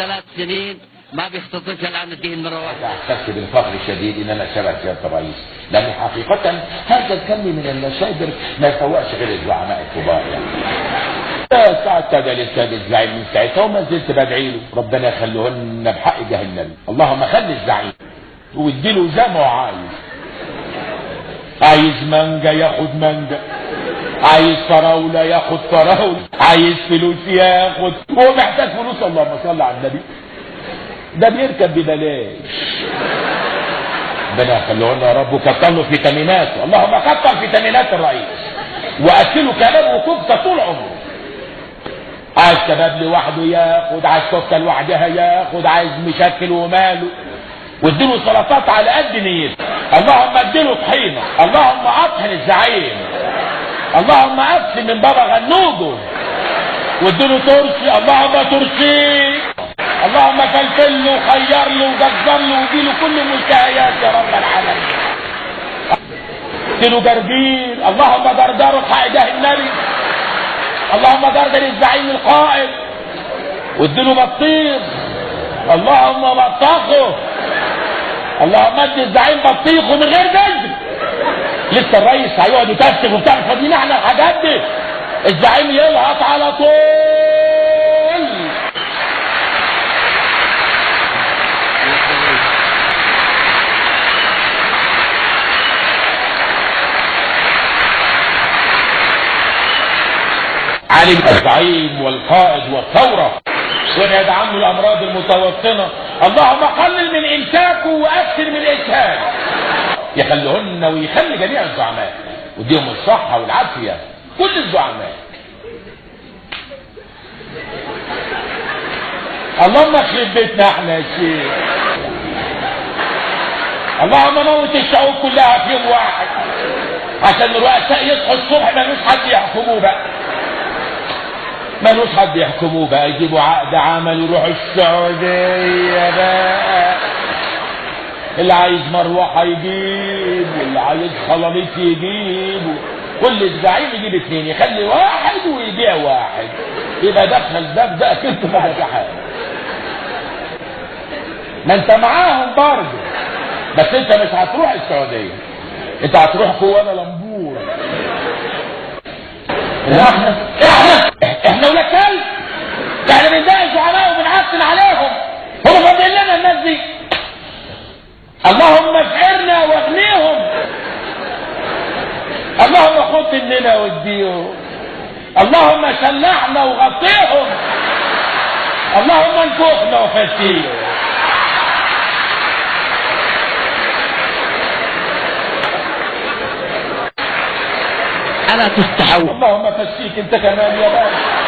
3 سنين ما بيختطفش الان الدين مره واحده. احسست بالفخر الشديد ان انا شبه سياده الرئيس، لان حقيقه هذا الكم من المشاجر ما يفوقش غير الزعماء الكبار يعني. ساعة للسيد الزعيم من ساعتها وما زلت بدعي له ربنا يخليهن بحق جهنم. اللهم خلي الزعيم واديله زي ما هو عايز مانجا ياخد مانجا، عايز فراوله ياخد فراوله، عايز فلوس ياخد، هو محتاج فلوس. اللهم صل على النبي، ده بيركب ببلاش. ربنا يخليهن يا رب وكتر له فيتاميناته. اللهم كتر فيتامينات الرئيس واكله كباب وكفته طول عمره. عايز كباب لوحده ياخد، عايز كفته لوحدها ياخد، عايز مشكل وماله، واديله سلطات على قد نيته. اللهم اديله طحينه، اللهم اطحن الزعيم، اللهم اقسم من بابا غنوجه، واديله ترشي، اللهم ترشيه، اللهم فلفل له وخير له وجزر له واديله كل المشتهيات يا رب العالمين. اديله جرجير، اللهم دردره بحق جاه النبي، اللهم دردر الزعيم القائد، واديله بطيخ، اللهم بطخه، اللهم ادي الزعيم بطيخه من غير جزر. لسه الرئيس هيقعد يكشف وبتاع، مش فاضيين احنا الحاجات دي. الزعيم يلهط على طول. علم الزعيم والقائد والثوره وابعد عنه الامراض المتوطنه. اللهم قلل من امساكه واكثر من اسهاله. يخليهن ويخلي جميع الزعماء واديهم الصحه والعافيه كل الزعماء. اللهم اخرب بيتنا احنا يا شيخ. اللهم موت الشعوب كلها في يوم واحد عشان الرؤساء يصحوا الصبح ملوش حد يحكموه بقى، ملوش حد يحكموه بقى، يجيبوا عقد عمل ويروحوا السعوديه بقى. اللي عايز مروحه يجيب، واللي عايز خلاليط يجيب، كل الزعيم يجيب 2، يخلي واحد ويبيع واحد، يبقى دخل ده كنت ما ده حاجه. ما انت معاهم برضه، بس انت مش هتروح السعوديه، انت هتروح كوالا لمبور. احنا ولا كلب، احنا بنضايق الزعماء وبنعفن عليهم، هم فاضيين لنا الناس دي. اللهم افعرنا واغنيهم، اللهم خد مننا واديهم، اللهم شلعنا وغطيهم، اللهم انفخنا وفتيهم. الا تستحوا. اللهم فشيك انت كمان يا باشا.